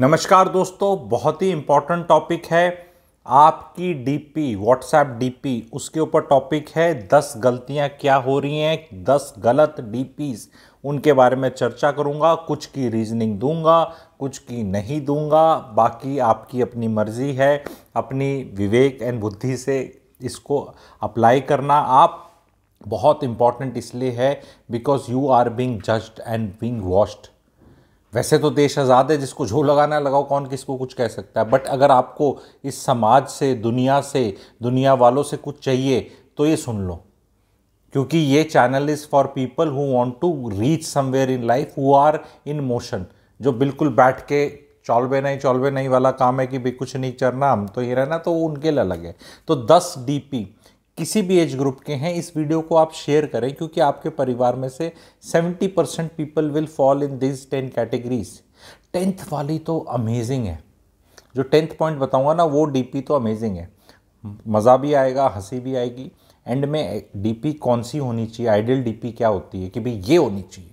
नमस्कार दोस्तों, बहुत ही इम्पोर्टेंट टॉपिक है। आपकी डीपी, व्हाट्सएप डीपी, उसके ऊपर टॉपिक है 10 गलतियां क्या हो रही हैं, 10 गलत डीपीज, उनके बारे में चर्चा करूंगा। कुछ की रीजनिंग दूंगा, कुछ की नहीं दूंगा, बाकी आपकी अपनी मर्जी है। अपनी विवेक एंड बुद्धि से इसको अप्लाई करना आप बहुत इम्पॉर्टेंट इसलिए है because you are being judged and being watched. वैसे तो देश आज़ाद है, जिसको जो लगाना है लगाओ, कौन किसको कुछ कह सकता है। बट अगर आपको इस समाज से, दुनिया वालों से कुछ चाहिए तो ये सुन लो, क्योंकि ये channel is for people who want to reach somewhere in life, who are in motion. जो बिल्कुल बैठ के चौलबे नहीं वाला काम है कि भाई कुछ नहीं करना, हम तो ये रहना, तो उनके लिए अलग है। तो 10 डीपी किसी भी एज ग्रुप के हैं, इस वीडियो को आप शेयर करें, क्योंकि आपके परिवार में से 70% people will fall in this 10 categories. 10th वाली तो अमेजिंग है। जो 10th पॉइंट बताऊंगा ना, वो डीपी तो अमेजिंग है। मज़ा भी आएगा, हंसी भी आएगी। एंड में डीपी कौन सी होनी चाहिए, आइडियल डीपी क्या होती है कि भाई ये होनी चाहिए,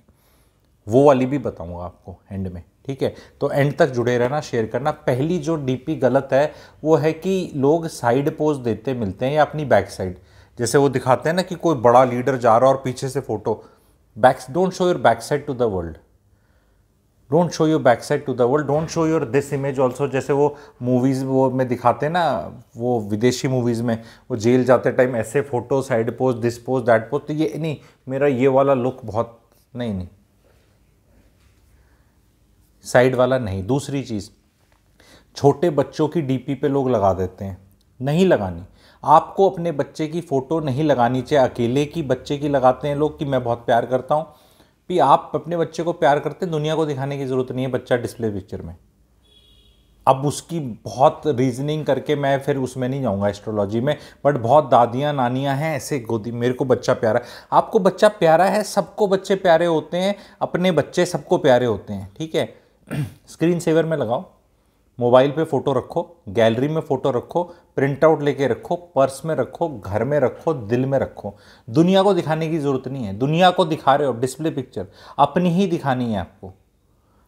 वो वाली भी बताऊंगा आपको एंड में। ठीक है, तो एंड तक जुड़े रहना, शेयर करना। पहली जो डीपी गलत है वो है कि लोग साइड पोज देते मिलते हैं या अपनी बैक साइड, जैसे वो दिखाते हैं ना कि कोई बड़ा लीडर जा रहा है और पीछे से photo. Don't show your back side to the world, don't show your back side to the world, don't show your this image also. जैसे वो मूवीज़ वो में दिखाते हैं ना, वो विदेशी मूवीज़ में वो जेल जाते टाइम ऐसे photo, side pose, this pose, that pose. तो ये नहीं, मेरा ये वाला लुक बहुत नहीं, साइड वाला नहीं। दूसरी चीज़, छोटे बच्चों की डीपी पे लोग लगा देते हैं, नहीं लगानी। आपको अपने बच्चे की फ़ोटो नहीं लगानी चाहिए। अकेले की बच्चे की लगाते हैं लोग कि मैं बहुत प्यार करता हूँ। भी आप अपने बच्चे को प्यार करते हैं, दुनिया को दिखाने की ज़रूरत नहीं है बच्चा डिस्प्ले पिक्चर में। अब उसकी बहुत रीजनिंग करके मैं फिर उसमें नहीं जाऊंगा एस्ट्रोलॉजी में, बट बहुत दादियाँ नानियाँ हैं ऐसे गोदी, मेरे को बच्चा प्यारा है। आपको बच्चा प्यारा है, सबको बच्चे प्यारे होते हैं, अपने बच्चे सबको प्यारे होते हैं। ठीक है, स्क्रीन सेवर में लगाओ, मोबाइल पे फ़ोटो रखो, गैलरी में फ़ोटो रखो, प्रिंट आउट लेके रखो, पर्स में रखो, घर में रखो, दिल में रखो। दुनिया को दिखाने की ज़रूरत नहीं है। दुनिया को दिखा रहे हो डिस्प्ले पिक्चर, अपनी ही दिखानी है आपको।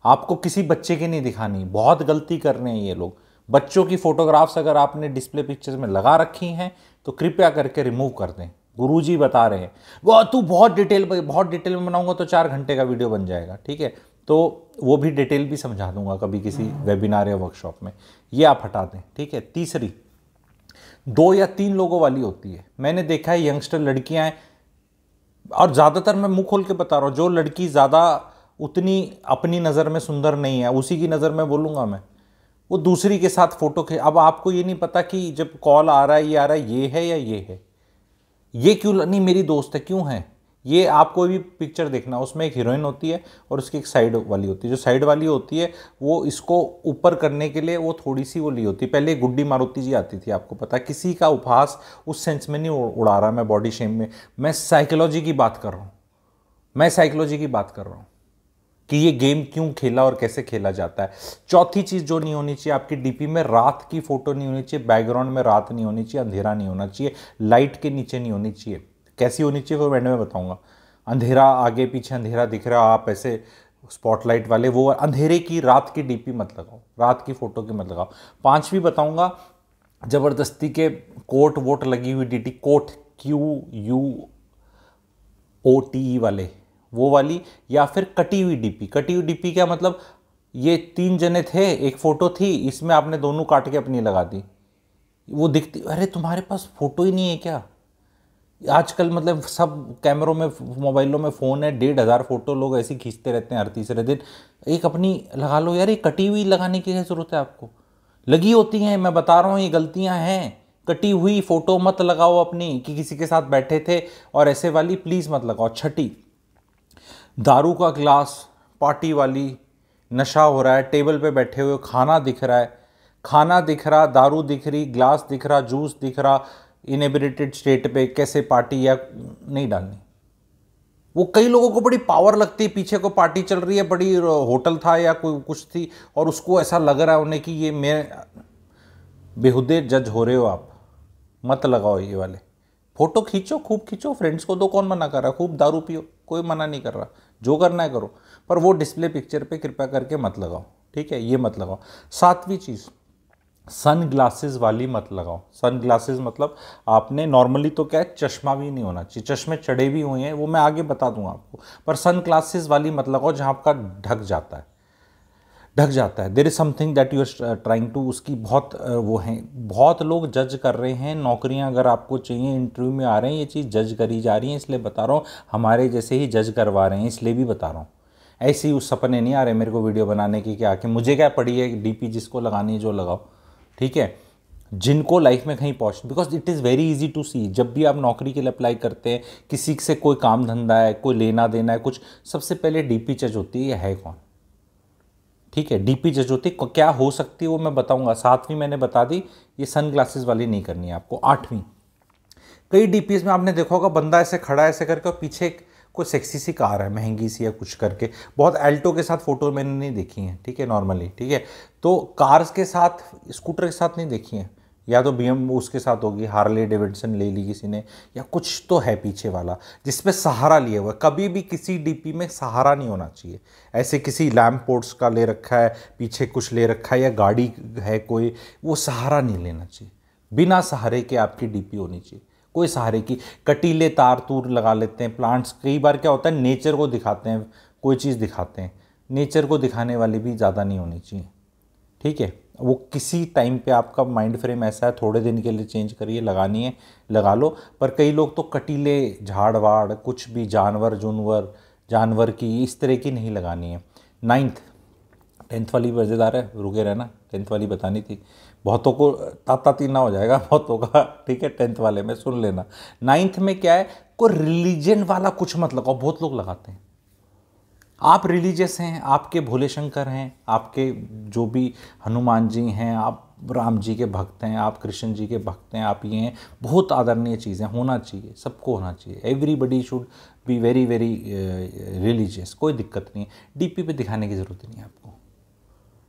आपको किसी बच्चे की नहीं दिखानी। बहुत गलती कर रहे हैं ये लोग। बच्चों की फ़ोटोग्राफ्स अगर आपने डिस्प्ले पिक्चर्स में लगा रखी हैं तो कृपया करके रिमूव कर दें। गुरुजी बता रहे हैं, वो तू बहुत डिटेल में बनाऊंगा तो 4 घंटे का वीडियो बन जाएगा। ठीक है, तो वो भी डिटेल भी समझा दूंगा कभी किसी वेबिनार या वर्कशॉप में। ये आप हटा दें। ठीक है, तीसरी 2 या 3 लोगों वाली होती है। मैंने देखा है यंगस्टर लड़कियां हैं, और ज़्यादातर मैं मुंह खोल के बता रहा हूँ, जो लड़की ज़्यादा उतनी अपनी नज़र में सुंदर नहीं है, उसी की नज़र में बोलूँगा मैं, वो दूसरी के साथ फ़ोटो खींच। अब आपको ये नहीं पता कि जब कॉल आ रहा है, ये आ रहा है, ये है या ये है, ये क्यों नहीं मेरी दोस्त है, क्यों है ये। आपको भी पिक्चर देखना, उसमें एक हीरोइन होती है और उसकी एक साइड वाली होती है। जो साइड वाली होती है वो इसको ऊपर करने के लिए वो थोड़ी सी वो ली होती है। पहले गुड्डी मारुति जी आती थी, आपको पता है। किसी का उपहास उस सेंस में नहीं उड़ा रहा मैं, बॉडी शेम में। मैं साइकोलॉजी की बात कर रहा हूँ, कि ये गेम क्यों खेला और कैसे खेला जाता है। चौथी चीज़ जो नहीं होनी चाहिए आपकी डीपी में, रात की फ़ोटो नहीं होनी चाहिए। बैकग्राउंड में रात नहीं होनी चाहिए, अंधेरा नहीं होना चाहिए, लाइट के नीचे नहीं होनी चाहिए। कैसी होनी चाहिए वो एंड में बताऊंगा। अंधेरा, आगे पीछे अंधेरा दिख रहा, आप ऐसे स्पॉटलाइट वाले, वो अंधेरे की रात की डीपी मत लगाओ, रात की फ़ोटो की मत लगाओ। 5वीं बताऊंगा, ज़बरदस्ती के कोट वोट लगी हुई डीपी, कोट QUOTE वाले, वो वाली, या फिर कटी हुई डीपी। कटी हुई डीपी क्या मतलब, ये 3 जने थे, एक फ़ोटो थी, इसमें आपने दोनों काट के अपनी लगा दी, वो दिखती। अरे तुम्हारे पास फ़ोटो ही नहीं है क्या? आजकल मतलब सब कैमरों में, मोबाइलों में फ़ोन है, 1,500 फ़ोटो लोग ऐसे खींचते रहते हैं हर तीसरे दिन। एक अपनी लगा लो यार। ये कटी हुई लगाने की क्या ज़रूरत है आपको? लगी होती हैं, मैं बता रहा हूँ, ये गलतियाँ हैं। कटी हुई फ़ोटो मत लगाओ अपनी कि किसी के साथ बैठे थे, और ऐसे वाली प्लीज़ मत लगाओ। छठी, दारू का ग्लास, पार्टी वाली, नशा हो रहा है, टेबल पे बैठे हुए, खाना दिख रहा, दारू दिख रही, ग्लास दिख रहा, जूस दिख रहा, इनेब्रिटेड स्टेट पे, कैसे पार्टी या नहीं डालनी। वो कई लोगों को बड़ी पावर लगती है, पीछे को पार्टी चल रही है, बड़ी होटल था या कोई कुछ थी, और उसको ऐसा लग रहा है उन्हें कि ये मैं, बेहुदे जज हो रहे हो आप, मत लगाओ ये वाले। फोटो खींचो, खूब खींचो, फ्रेंड्स को दो, कौन मना कर रहा, खूब दारू पियो, कोई मना नहीं कर रहा, जो करना है करो, पर वो डिस्प्ले पिक्चर पे कृपया करके मत लगाओ। ठीक है, ये मत लगाओ। सातवीं चीज़, सन ग्लासेस वाली मत लगाओ। सन ग्लासेस मतलब आपने नॉर्मली तो क्या है, चश्मा भी नहीं होना चाहिए, चश्मे चढ़े भी हुए हैं वो मैं आगे बता दूंगा आपको, पर सन ग्लासेस वाली मत लगाओ जहाँ आपका ढक जाता है, ढक जाता है। There is something that you are trying to, उसकी बहुत वो है, बहुत लोग जज कर रहे हैं। नौकरियां अगर आपको चाहिए, इंटरव्यू में आ रहे हैं, ये चीज़ जज करी जा रही है, इसलिए बता रहा हूँ। हमारे जैसे ही जज करवा रहे हैं, इसलिए भी बता रहा हूँ। ऐसे ही उस सपने नहीं आ रहे मेरे को वीडियो बनाने की क्या, कि मुझे क्या पड़ी है, डीपी जिसको लगानी है जो लगाओ, ठीक है। जिनको लाइफ में कहीं पहुँच, because it is very easy to see. जब भी आप नौकरी के लिए अप्लाई करते हैं, किसी से कोई काम धंधा है, कोई लेना देना है कुछ, सबसे पहले डीपी जज होती है, ये है कौन, ठीक है। डीपी जज होती है, क्या हो सकती है वो मैं बताऊंगा। सातवीं मैंने बता दी, ये सन ग्लासेस वाली नहीं करनी है आपको। आठवीं, कई डीपीएस में आपने देखा होगा बंदा ऐसे खड़ा है ऐसे करके, और पीछे कोई सेक्सी सी कार है महंगी सी या कुछ करके, बहुत एल्टो के साथ फोटो मैंने नहीं देखी है, ठीक है, नॉर्मली, ठीक है। तो कार्स के साथ, स्कूटर के साथ नहीं देखी है, या तो बीएम उसके साथ होगी, हार्ले डेविडसन ले ली किसी ने, या कुछ तो है पीछे वाला जिसपे सहारा लिया हुआ है। कभी भी किसी डीपी में सहारा नहीं होना चाहिए। ऐसे किसी लैम्प पोस्ट का ले रखा है, पीछे कुछ ले रखा है, या गाड़ी है कोई, वो सहारा नहीं लेना चाहिए। बिना सहारे के आपकी डीपी होनी चाहिए, कोई सहारे की। कटीले तार तूर लगा लेते हैं, प्लांट्स, कई बार क्या होता है नेचर को दिखाते हैं, कोई चीज़ दिखाते हैं, नेचर को दिखाने वाली भी ज़्यादा नहीं होनी चाहिए, ठीक है। वो किसी टाइम पे आपका माइंड फ्रेम ऐसा है, थोड़े दिन के लिए चेंज करिए, लगानी है लगा लो। पर कई लोग तो कटीले झाड़ वाड़, कुछ भी जानवर की इस तरह की नहीं लगानी है। नाइन्थ, टेंथ वाली मज़ेदार है, रुके रहना, टेंथ वाली बतानी थी, बहुतों को ताती ना हो जाएगा बहुतों का, ठीक है। टेंथ वाले में सुन लेना। नाइन्थ में क्या है, कोई रिलीजन वाला कुछ मत लगाओ, बहुत लोग लगाते हैं। आप रिलीजियस हैं, आपके भोले शंकर हैं, आपके जो भी हनुमान जी हैं, आप राम जी के भक्त हैं, आप कृष्ण जी के भक्त हैं, आप ये हैं, बहुत आदरणीय चीज़ें होना चाहिए, सबको होना चाहिए। Everybody should be very very religious, कोई दिक्कत नहीं है। डीपी पे दिखाने की ज़रूरत नहीं है आपको।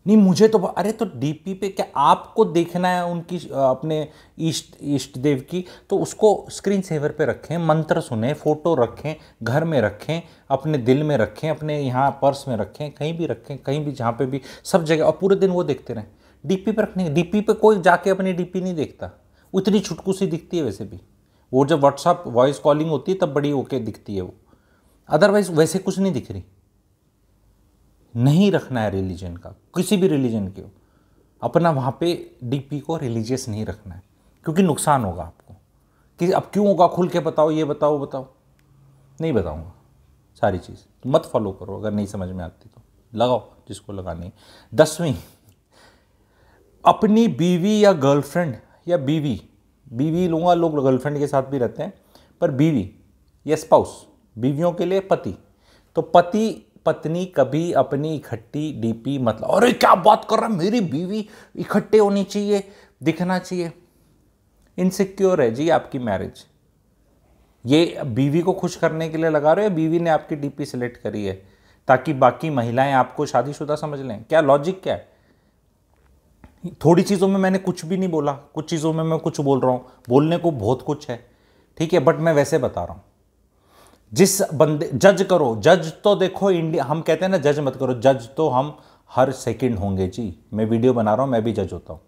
नहीं मुझे तो, अरे तो डीपी पे क्या आपको देखना है उनकी अपने इष्ट देव की, तो उसको स्क्रीन सेवर पे रखें, मंत्र सुने, फोटो रखें, घर में रखें, अपने दिल में रखें, अपने यहाँ पर्स में रखें, कहीं भी रखें, कहीं भी जहाँ पे भी, सब जगह, और पूरे दिन वो देखते रहें। डीपी पे रखने, डीपी पे कोई जाके अपनी डीपी नहीं देखता, उतनी छुटकू सी दिखती है वैसे भी, वो जब व्हाट्सअप वॉइस कॉलिंग होती है तब बड़ी ओके दिखती है वो, अदरवाइज वैसे कुछ नहीं दिख रही। नहीं रखना है रिलीजन का, किसी भी रिलीजन के हो, अपना वहाँ पे डीपी को रिलीजियस नहीं रखना है, क्योंकि नुकसान होगा आपको। कि अब क्यों होगा, खुल के बताओ, ये बताओ, बताओ, नहीं बताऊँगा सारी चीज़, मत फॉलो करो, अगर नहीं समझ में आती तो लगाओ जिसको लगानी है। 10वीं, अपनी बीवी या गर्लफ्रेंड या बीवी लूँगा, लोग गर्लफ्रेंड के साथ भी रहते हैं, पर बीवी या स्पाउस, बीवियों के लिए पति, तो पति पत्नी कभी अपनी इकट्ठी डीपी मतलब, अरे क्या बात कर रहा है, मेरी बीवी इकट्ठे होनी चाहिए, दिखना चाहिए। इनसिक्योर है जी आपकी मैरिज, ये बीवी को खुश करने के लिए लगा रहे हो, बीवी ने आपकी डीपी सिलेक्ट करी है ताकि बाकी महिलाएं आपको शादीशुदा समझ लें? क्या लॉजिक क्या है? थोड़ी चीज़ों में मैंने कुछ भी नहीं बोला, कुछ चीज़ों में मैं कुछ बोल रहा हूँ, बोलने को बहुत कुछ है, ठीक है, बट मैं वैसे बता रहा हूँ। जिस बंदे, जज करो, जज तो देखो इंडिया, हम कहते हैं ना जज मत करो, जज तो हम हर सेकंड होंगे जी। मैं वीडियो बना रहा हूँ, मैं भी जज होता हूँ,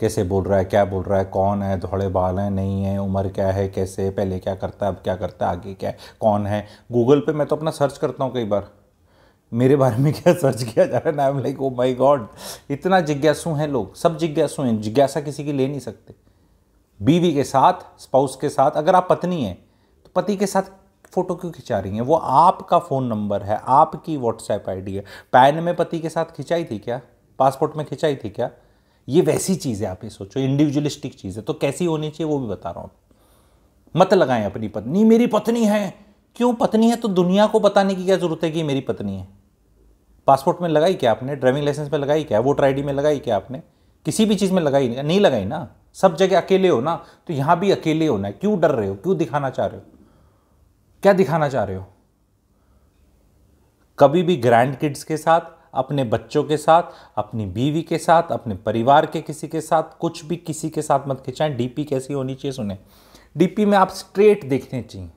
कैसे बोल रहा है, क्या बोल रहा है, कौन है, थोड़े बाल हैं, नहीं है, उम्र क्या है, कैसे, पहले क्या करता है, अब क्या करता है, आगे क्या है, कौन है। गूगल पे मैं तो अपना सर्च करता हूँ, कई बार मेरे बारे में क्या सर्च किया जा रहा है ना, I am like oh my God, इतना जिज्ञासु हैं लोग, सब जिज्ञासु हैं, जिज्ञासा किसी की ले नहीं सकते। बीवी के साथ, स्पाउस के साथ, अगर आप पत्नी हैं तो पति के साथ फोटो क्यों खिंचा रही हैं? वो आपका फ़ोन नंबर है, आपकी व्हाट्सएप आईडी है। पैन में पति के साथ खिंचाई थी क्या? पासपोर्ट में खिंचाई थी क्या? ये वैसी चीज़ है, आप ये सोचो, इंडिविजुअलिस्टिक चीज़ है, तो कैसी होनी चाहिए वो भी बता रहा हूँ। मत लगाएं अपनी पत्नी, मेरी पत्नी है। क्यों पत्नी है तो दुनिया को बताने की क्या जरूरत है कि मेरी पत्नी है? पासपोर्ट में लगाई क्या आपने? ड्राइविंग लाइसेंस में लगाई क्या? वोटर आईडी में लगाई क्या आपने? किसी भी चीज़ में लगाई नहीं लगाई ना। सब जगह अकेले हो ना, तो यहां भी अकेले होना है। क्यों डर रहे हो? क्यों दिखाना चाह रहे हो? क्या दिखाना चाह रहे हो? कभी भी ग्रैंड किड्स के साथ, अपने बच्चों के साथ, अपनी बीवी के साथ, अपने परिवार के किसी के साथ, कुछ भी किसी के साथ मत खिंचाएं। डीपी कैसी होनी चाहिए सुने, डीपी में आप स्ट्रेट देखने चाहिए।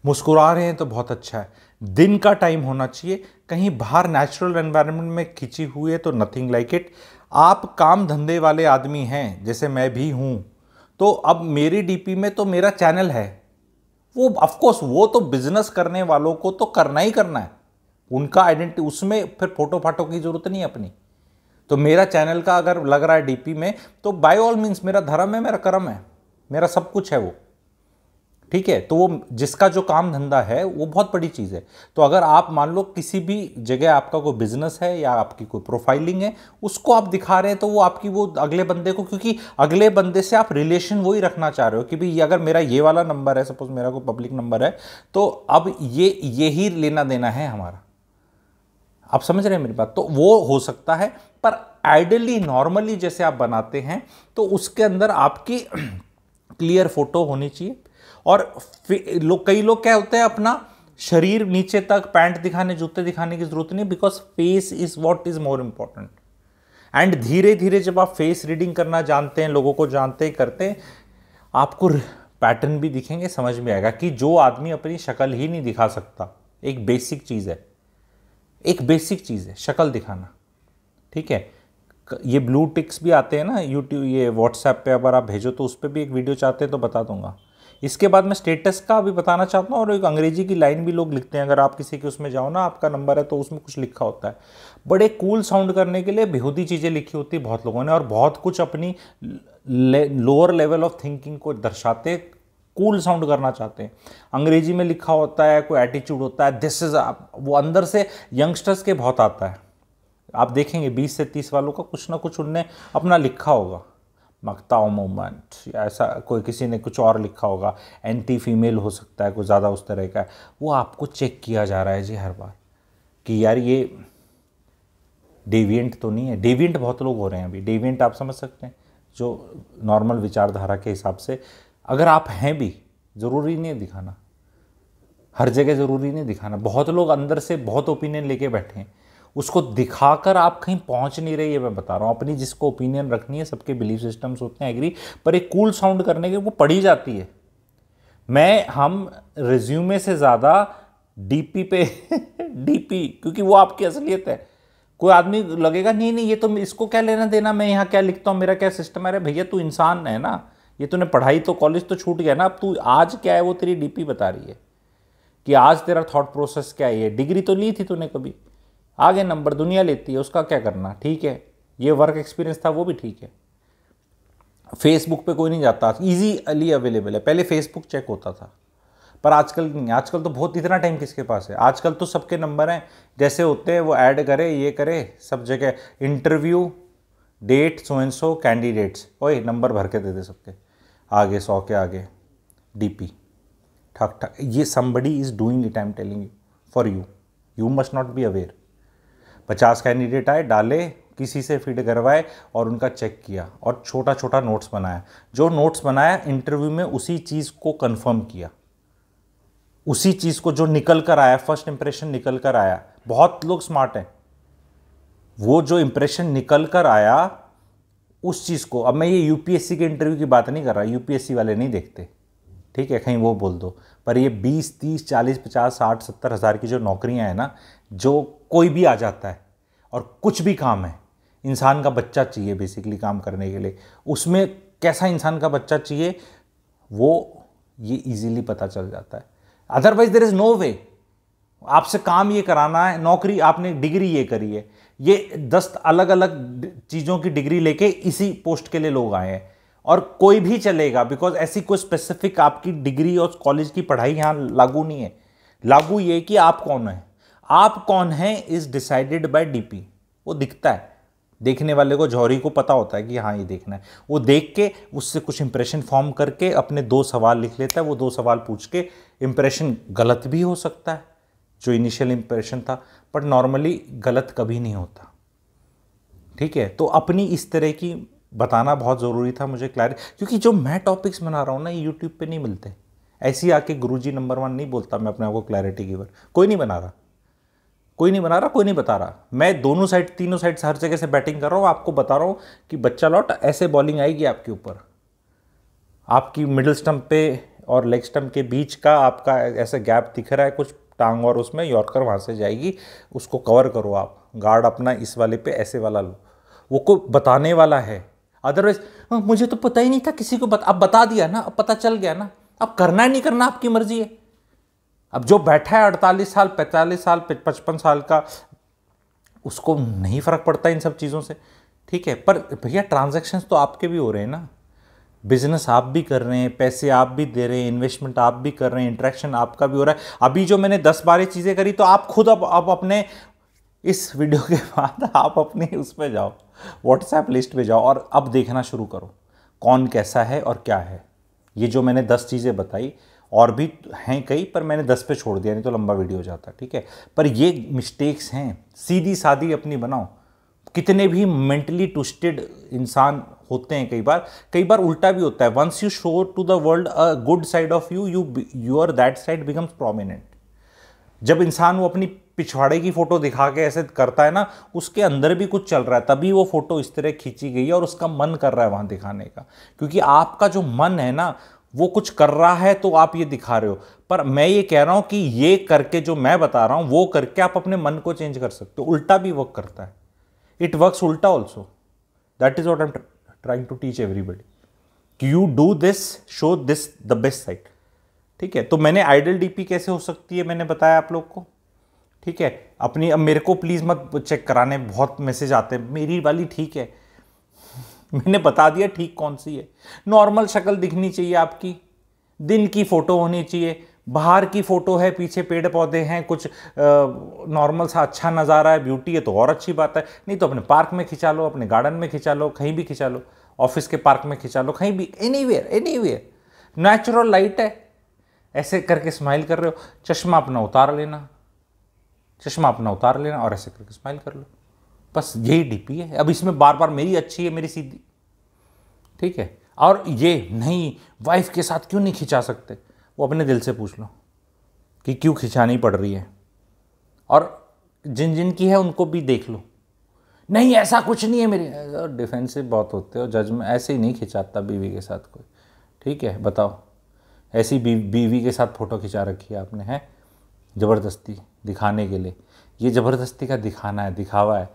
मुस्कुरा रहे हैं तो बहुत अच्छा है, दिन का टाइम होना चाहिए, कहीं बाहर नेचुरल एनवायरनमेंट में खिंची हुई है तो नथिंग लाइक इट। आप काम धंधे वाले आदमी हैं जैसे मैं भी हूँ, तो अब मेरी डीपी में तो मेरा चैनल है, वो ऑफ कोर्स वो तो बिजनेस करने वालों को तो करना ही करना है, उनका आइडेंटिटी, उसमें फिर फोटो फाटो की जरूरत नहीं है अपनी। तो मेरा चैनल का अगर लग रहा है डीपी में तो बाय ऑल मीन्स मेरा धर्म है, मेरा कर्म है, मेरा सब कुछ है वो, ठीक है। तो वो जिसका जो काम धंधा है वो बहुत बड़ी चीज़ है। तो अगर आप मान लो किसी भी जगह आपका कोई बिजनेस है या आपकी कोई प्रोफाइलिंग है, उसको आप दिखा रहे हैं, तो वो आपकी वो अगले बंदे को, क्योंकि अगले बंदे से आप रिलेशन वही रखना चाह रहे हो कि भाई अगर मेरा ये वाला नंबर है, सपोज मेरा कोई पब्लिक नंबर है, तो अब यही लेना देना है हमारा। आप समझ रहे हैं मेरी बात? तो वो हो सकता है, पर आइडियली नॉर्मली जैसे आप बनाते हैं तो उसके अंदर आपकी क्लियर फोटो होनी चाहिए। और कई लोग क्या होते हैं, अपना शरीर नीचे तक पैंट दिखाने, जूते दिखाने की जरूरत नहीं, because face is what is more important. And धीरे धीरे जब आप फेस रीडिंग करना जानते हैं, लोगों को जानते ही करते हैं, आपको पैटर्न भी दिखेंगे, समझ में आएगा कि जो आदमी अपनी शक्ल ही नहीं दिखा सकता, एक बेसिक चीज़ है, एक बेसिक चीज़ है शक्ल दिखाना, ठीक है। ये ब्लू टिक्स भी आते हैं ना यूट्यूब, ये व्हाट्सएप पे अगर आप भेजो तो उस पर भी एक वीडियो चाहते हैं तो बता दूंगा। इसके बाद मैं स्टेटस का भी बताना चाहता हूँ, और एक अंग्रेजी की लाइन भी लोग लिखते हैं, अगर आप किसी के उसमें जाओ ना, आपका नंबर है तो उसमें कुछ लिखा होता है, बड़े कूल साउंड करने के लिए बेहूदी चीज़ें लिखी होती है बहुत लोगों ने, और बहुत कुछ अपनी लोअर लेवल ऑफ थिंकिंग को दर्शाते, कूल साउंड करना चाहते हैं। अंग्रेजी में लिखा होता है, कोई एटीट्यूड होता है, दिस इज, वो अंदर से यंगस्टर्स के बहुत आता है। आप देखेंगे 20 से 30 वालों का कुछ ना कुछ उनने अपना लिखा होगा, मकताओ मूवमेंट, या ऐसा कोई किसी ने कुछ और लिखा होगा, एंटी फीमेल हो सकता है, कुछ ज़्यादा उस तरह का है। वो आपको चेक किया जा रहा है जी हर बार कि यार ये डेविएंट तो नहीं है। डेविएंट बहुत लोग हो रहे हैं अभी। डेविएंट आप समझ सकते हैं, जो नॉर्मल विचारधारा के हिसाब से अगर आप हैं भी, ज़रूरी नहीं है दिखाना, हर जगह ज़रूरी नहीं दिखाना। बहुत लोग अंदर से बहुत ओपिनियन लेके बैठे हैं, उसको दिखाकर आप कहीं पहुंच नहीं रहे, ये मैं बता रहा हूँ। अपनी जिसको ओपिनियन रखनी है, सबके बिलीफ सिस्टम्स होते हैं एग्री, पर एक कूल साउंड करने के वो पढ़ी जाती है। हम रिज्यूमे से ज़्यादा डीपी पे डीपी, क्योंकि वो आपकी असलियत है। कोई आदमी लगेगा नहीं नहीं ये तो इसको क्या लेना देना, मैं यहाँ क्या लिखता हूँ, मेरा क्या सिस्टम है। अरे भैया तू इंसान है ना, ये तूने पढ़ाई तो कॉलेज तो छूट गया ना, अब तू आज क्या है वो तेरी डीपी बता रही है कि आज तेरा थॉट प्रोसेस क्या है। डिग्री तो ली थी तूने कभी, आगे नंबर दुनिया लेती है, उसका क्या करना, ठीक है। ये वर्क एक्सपीरियंस था वो भी ठीक है। फेसबुक पे कोई नहीं जाता, ईजीली अवेलेबल है। पहले फेसबुक चेक होता था, पर आजकल नहीं। आजकल तो बहुत, इतना टाइम किसके पास है, आजकल तो सबके नंबर हैं जैसे होते हैं, वो ऐड करे, ये करे, सब जगह interview, date, so and so, candidates, ओए नंबर भर के दे दे सबके आगे, 100 के आगे डीपी, ठक ठक। ये somebody is doing it, I am telling you, for you, you must not be aware. 50 candidate आए, डाले, किसी से फीड करवाए और उनका चेक किया, और छोटा छोटा नोट्स बनाया। जो नोट्स बनाया इंटरव्यू में उसी चीज़ को कंफर्म किया, उसी चीज़ को जो निकल कर आया, फर्स्ट इंप्रेशन निकल कर आया। बहुत लोग स्मार्ट हैं, वो जो इंप्रेशन निकल कर आया उस चीज़ को। अब मैं ये यूपीएससी के इंटरव्यू की बात नहीं कर रहा, यूपीएससी वाले नहीं देखते, ठीक है, कहीं वो बोल दो। पर ये 20, 30, 40, 50, 60, 70 हज़ार की जो नौकरियां हैं ना, जो कोई भी आ जाता है और कुछ भी काम है, इंसान का बच्चा चाहिए बेसिकली काम करने के लिए, उसमें कैसा इंसान का बच्चा चाहिए वो ये इजीली पता चल जाता है। अदरवाइज देयर इज नो वे। आपसे काम ये कराना है, नौकरी, आपने डिग्री ये करी है, ये 10 अलग अलग चीज़ों की डिग्री लेके इसी पोस्ट के लिए लोग आए हैं, और कोई भी चलेगा, बिकॉज ऐसी कोई स्पेसिफिक आपकी डिग्री और कॉलेज की पढ़ाई यहाँ लागू नहीं है। लागू ये कि आप कौन है, आप कौन है इज डिसाइडेड बाय डीपी। वो दिखता है, देखने वाले को, जौहरी को पता होता है कि हाँ ये देखना है। वो देख के उससे कुछ इंप्रेशन फॉर्म करके अपने 2 सवाल लिख लेता है। वो 2 सवाल पूछ के, इंप्रेशन गलत भी हो सकता है जो इनिशियल इंप्रेशन था, बट नॉर्मली गलत कभी नहीं होता, ठीक है। तो अपनी इस तरह की बताना बहुत ज़रूरी था मुझे, क्लैरिटी, क्योंकि जो मैं टॉपिक्स बना रहा हूँ ना, ये यूट्यूब पे नहीं मिलते। ऐसी आके गुरुजी नंबर 1 नहीं बोलता मैं अपने आप को क्लैरिटी गिवर, कोई नहीं बना रहा, कोई नहीं बना रहा, कोई नहीं बता रहा। मैं दोनों साइड, तीनों साइड से, हर जगह से बैटिंग कर रहा हूँ, आपको बता रहा हूँ कि बच्चा लौट ऐसे बॉलिंग आएगी आपके ऊपर, आपकी मिडिल स्टंप पे और लेग स्टंप के बीच का आपका ऐसा गैप दिख रहा है, कुछ टांग और उसमें यॉर्कर वहाँ से जाएगी, उसको कवर करो आप, गार्ड अपना इस वाले पे ऐसे वाला लो, वो को बताने वाला है। अदरवाइज मुझे तो पता ही नहीं था, किसी को अब बता दिया ना, अब पता चल गया ना, अब करना है नहीं करना आपकी मर्जी है। अब जो बैठा है 48 साल 45 साल 55 साल का, उसको नहीं फर्क पड़ता इन सब चीज़ों से, ठीक है। पर भैया ट्रांजैक्शंस तो आपके भी हो रहे हैं ना, बिजनेस आप भी कर रहे हैं, पैसे आप भी दे रहे हैं, इन्वेस्टमेंट आप भी कर रहे हैं, इंटरेक्शन आपका भी हो रहा है। अभी जो मैंने 10-12 चीज़ें करी, तो आप खुद अब अपने इस वीडियो के बाद आप अपने उस पर जाओ, व्हाट्सएप लिस्ट पे जाओ और अब देखना शुरू करो कौन कैसा है और क्या है। ये जो मैंने 10 चीज़ें बताई, और भी हैं कई, पर मैंने 10 पे छोड़ दिया, नहीं तो लंबा वीडियो हो जाता, ठीक है। पर ये मिस्टेक्स हैं, सीधी सादी अपनी बनाओ। कितने भी मेंटली ट्विस्टेड इंसान होते हैं, कई बार उल्टा भी होता है। Once you show to the world a good side of you, your that side becomes prominent. जब इंसान वो अपनी पिछवाड़े की फोटो दिखा के ऐसे करता है ना, उसके अंदर भी कुछ चल रहा है, तभी वो फोटो इस तरह खींची गई है और उसका मन कर रहा है वहां दिखाने का। क्योंकि आपका जो मन है ना, वो कुछ कर रहा है तो आप ये दिखा रहे हो। पर मैं ये कह रहा हूं कि ये करके, जो मैं बता रहा हूं वो करके आप अपने मन को चेंज कर सकते हो। उल्टा भी वर्क करता है, इट वर्क्स उल्टा also. That is what I am trying to teach everybody कि you do this, show this the best side, ठीक है। तो मैंने आइडल डीपी कैसे हो सकती है मैंने बताया आप लोग को, ठीक है। अपनी, अब मेरे को प्लीज़ मत चेक कराने, बहुत मैसेज आते हैं मेरी वाली ठीक है। मैंने बता दिया ठीक कौन सी है। नॉर्मल शक्ल दिखनी चाहिए आपकी, दिन की फ़ोटो होनी चाहिए, बाहर की फ़ोटो है, पीछे पेड़ पौधे हैं, कुछ नॉर्मल सा अच्छा नज़ारा है, ब्यूटी है तो और अच्छी बात है। नहीं तो अपने पार्क में खिंचा लो, अपने गार्डन में खिंचा लो, कहीं भी खिंचा लो, ऑफिस के पार्क में खिंचा लो, कहीं भी, एनीवेयर नेचुरल लाइट है, ऐसे करके स्माइल कर रहे हो, चश्मा अपना उतार लेना, और ऐसे करके स्माइल कर लो। बस यही डीपी है। अब इसमें बार बार मेरी अच्छी है, मेरी सीधी, ठीक है। और ये नहीं, वाइफ के साथ क्यों नहीं खिंचा सकते, वो अपने दिल से पूछ लो कि क्यों खिंचानी पड़ रही है। और जिन जिन की है उनको भी देख लो, नहीं ऐसा कुछ नहीं है मेरे, डिफेंसिव बहुत होते हो, जज में ऐसे ही नहीं खिंचाता बीवी के साथ कोई, ठीक है। बताओ, ऐसी बीवी के साथ फ़ोटो खिंचा रखी है आपने, है ज़बरदस्ती दिखाने के लिए। ये ज़बरदस्ती का दिखाना है, दिखावा है,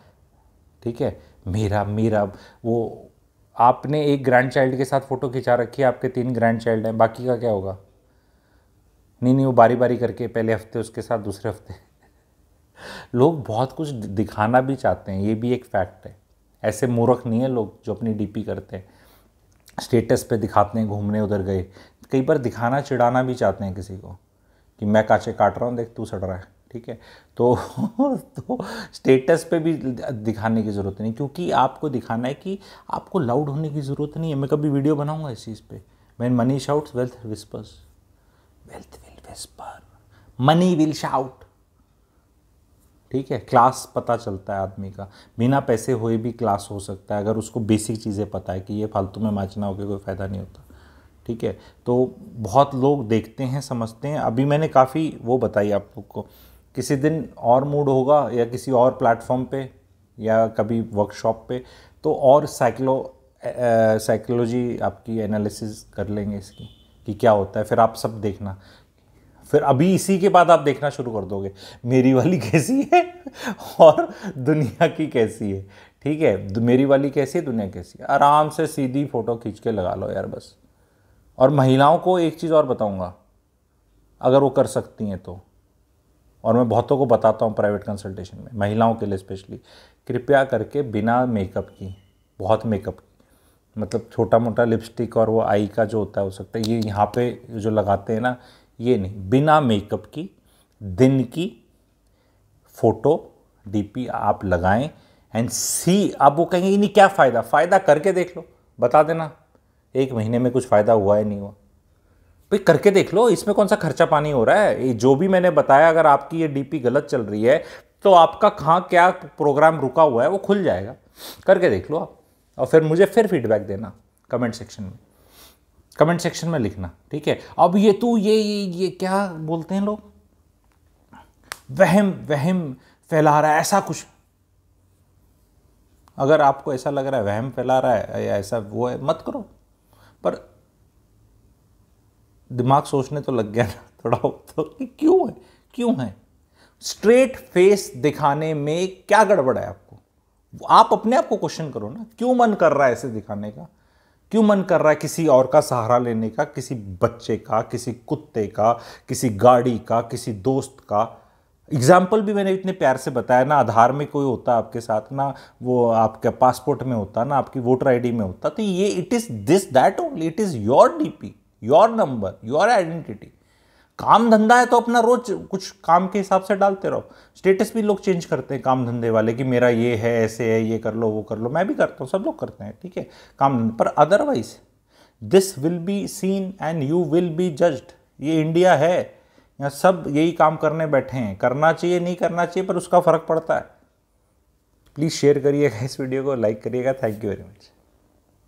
ठीक है। मेरा वो, आपने एक ग्रैंड चाइल्ड के साथ फ़ोटो खिंचा रखी है, आपके 3 ग्रैंड चाइल्ड हैं, बाकी का क्या होगा? नहीं, वो बारी बारी करके, पहले हफ्ते उसके साथ, दूसरे हफ्ते लोग बहुत कुछ दिखाना भी चाहते हैं, ये भी एक फैक्ट है। ऐसे मूर्ख नहीं है लोग जो अपनी डीपी करते हैं, स्टेटस पे दिखाते हैं घूमने उधर गए। कई बार दिखाना, चिढ़ाना भी चाहते हैं किसी को कि मैं कांचे काट रहा हूँ, देख तू सड़ रहा है, ठीक है। तो स्टेटस पे भी दिखाने की ज़रूरत नहीं, क्योंकि आपको दिखाना है कि आपको लाउड होने की ज़रूरत नहीं है। मैं कभी वीडियो बनाऊंगा इस चीज़ पे, when money shouts wealth whispers, wealth will whisper, money will shout, ठीक है। क्लास पता चलता है आदमी का, बिना पैसे हुए भी क्लास हो सकता है, अगर उसको बेसिक चीज़ें पता है कि ये फालतू में माचना होकर कोई फ़ायदा नहीं होता, ठीक है। तो बहुत लोग देखते हैं, समझते हैं। अभी मैंने काफ़ी वो बताई आप लोग को, किसी दिन और मूड होगा या किसी और प्लेटफॉर्म पे या कभी वर्कशॉप पे, तो और साइकोलॉजी आपकी एनालिसिस कर लेंगे इसकी कि क्या होता है। फिर आप सब देखना, फिर अभी इसी के बाद आप देखना शुरू कर दोगे मेरी वाली कैसी है और दुनिया की कैसी है, ठीक है। मेरी वाली कैसी है, दुनिया कैसी है, आराम से सीधी फ़ोटो खींच के लगा लो यार, बस। और महिलाओं को एक चीज़ और बताऊंगा, अगर वो कर सकती हैं तो, और मैं बहुतों को बताता हूँ प्राइवेट कंसल्टेशन में, महिलाओं के लिए स्पेशली, कृपया करके बिना मेकअप की, बहुत मेकअप की, मतलब छोटा मोटा लिपस्टिक और वो आई का जो होता है, हो सकता है ये यहाँ पे जो लगाते हैं ना, ये नहीं, बिना मेकअप की दिन की फ़ोटो डीपी आप लगाएं एंड सी। अब वो कहेंगे नहीं क्या फ़ायदा करके देख लो, बता देना 1 महीने में कुछ फ़ायदा हुआ है नहीं हुआ, भाई करके देख लो, इसमें कौन सा खर्चा पानी हो रहा है। जो भी मैंने बताया, अगर आपकी ये डीपी गलत चल रही है तो आपका कहाँ क्या प्रोग्राम रुका हुआ है वो खुल जाएगा, करके देख लो आप, और फिर मुझे फिर फीडबैक देना कमेंट सेक्शन में लिखना, ठीक है। अब ये तू ये क्या बोलते हैं लोग, वहम फैला रहा है, ऐसा कुछ, अगर आपको ऐसा लग रहा है वहम फैला रहा है या ऐसा वो है, मत करो। पर दिमाग सोचने तो लग गया ना थोड़ा तो, कि क्यों है, क्यों है? स्ट्रेट फेस दिखाने में क्या गड़बड़ है आपको? आप अपने आप को क्वेश्चन करो ना, क्यों मन कर रहा है ऐसे दिखाने का? क्यों मन कर रहा है किसी और का सहारा लेने का, किसी बच्चे का, किसी कुत्ते का, किसी गाड़ी का, किसी दोस्त का? एग्जाम्पल भी मैंने इतने प्यार से बताया ना, आधार में कोई होता आपके साथ ना, वो आपके पासपोर्ट में होता ना, आपकी वोटर आईडी में होता, तो ये it is this that only, it is your DP, your number, your identity. काम धंधा है तो अपना रोज कुछ काम के हिसाब से डालते रहो। स्टेटस भी लोग चेंज करते हैं काम धंधे वाले, कि मेरा ये है, ऐसे है, ये कर लो, वो कर लो। मैं भी करता हूँ, सब लोग करते हैं, ठीक है, काम धंधे पर। Otherwise this will be seen and you will be judged. ये इंडिया है, यहाँ सब यही काम करने बैठे हैं। करना चाहिए नहीं करना चाहिए पर उसका फर्क पड़ता है। प्लीज़ शेयर करिएगा इस वीडियो को, लाइक करिएगा। Thank you very much.